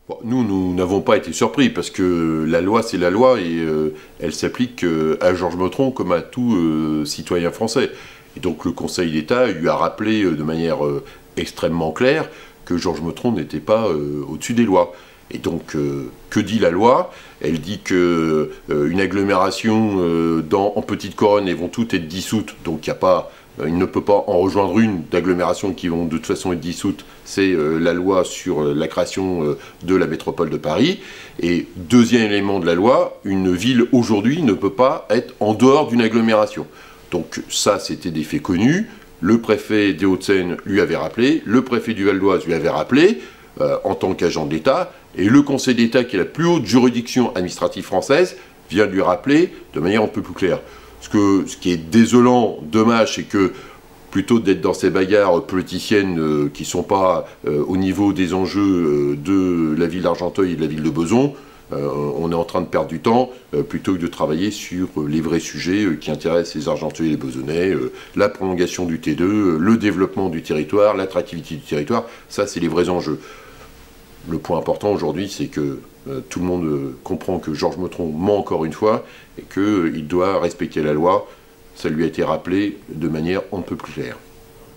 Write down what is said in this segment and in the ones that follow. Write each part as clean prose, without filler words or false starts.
Bon, nous n'avons pas été surpris parce que la loi, c'est la loi et elle s'applique à Georges Meutron comme à tout citoyen français. Et donc le Conseil d'État lui a rappelé de manière extrêmement claire que Georges Meutron n'était pas au-dessus des lois. Et donc, que dit la loi? Elle dit que une agglomération en petite couronne, elles vont toutes être dissoutes, donc il ne peut pas en rejoindre une d'agglomérations qui vont de toute façon être dissoutes. C'est la loi sur la création de la métropole de Paris. Et deuxième élément de la loi, une ville aujourd'hui ne peut pas être en dehors d'une agglomération. Donc ça, c'était des faits connus. Le préfet des Hauts-de-Seine lui avait rappelé, le préfet du Val-d'Oise lui avait rappelé, en tant qu'agent de l'État, et le Conseil d'État, qui est la plus haute juridiction administrative française, vient de lui rappeler de manière un peu plus claire. Ce qui est désolant, dommage, c'est que plutôt d'être dans ces bagarres politiciennes qui ne sont pas au niveau des enjeux de la ville d'Argenteuil et de la ville de Besançon, on est en train de perdre du temps plutôt que de travailler sur les vrais sujets qui intéressent les Argenteuils et les Besonnais, la prolongation du T2, le développement du territoire, l'attractivité du territoire. Ça, c'est les vrais enjeux. Le point important aujourd'hui, c'est que tout le monde comprend que Georges Meutron ment encore une fois et qu'il doit respecter la loi. Ça lui a été rappelé de manière un peu plus claire.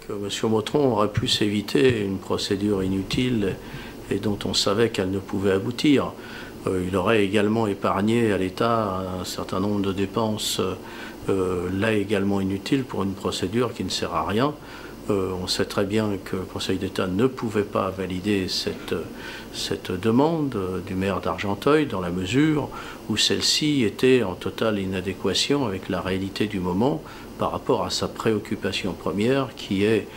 Que M. Meutron aurait pu s'éviter une procédure inutile et dont on savait qu'elle ne pouvait aboutir. Il aurait également épargné à l'État un certain nombre de dépenses, là également inutiles pour une procédure qui ne sert à rien. On sait très bien que le Conseil d'État ne pouvait pas valider cette demande du maire d'Argenteuil dans la mesure où celle-ci était en totale inadéquation avec la réalité du moment par rapport à sa préoccupation première qui est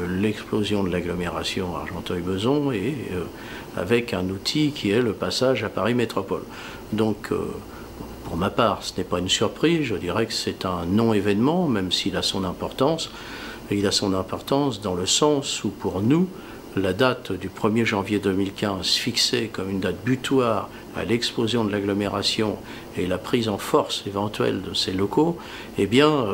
l'explosion de l'agglomération Argenteuil-Besançon et avec un outil qui est le passage à Paris Métropole. Donc, pour ma part, ce n'est pas une surprise, je dirais que c'est un non-événement, même s'il a son importance. Et il a son importance dans le sens où, pour nous, la date du 1er janvier 2015 fixée comme une date butoir à l'explosion de l'agglomération et la prise en force éventuelle de ces locaux, eh bien,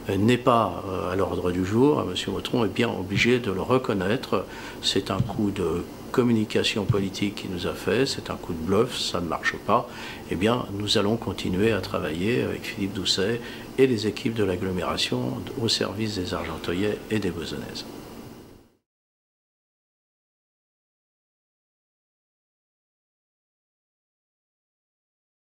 n'est pas à l'ordre du jour. M. Meutron est bien obligé de le reconnaître. C'est un coup de communication politique qui nous a fait, c'est un coup de bluff, ça ne marche pas. Eh bien, nous allons continuer à travailler avec Philippe Doucet et les équipes de l'agglomération au service des Argenteuillais et des Besonnaises.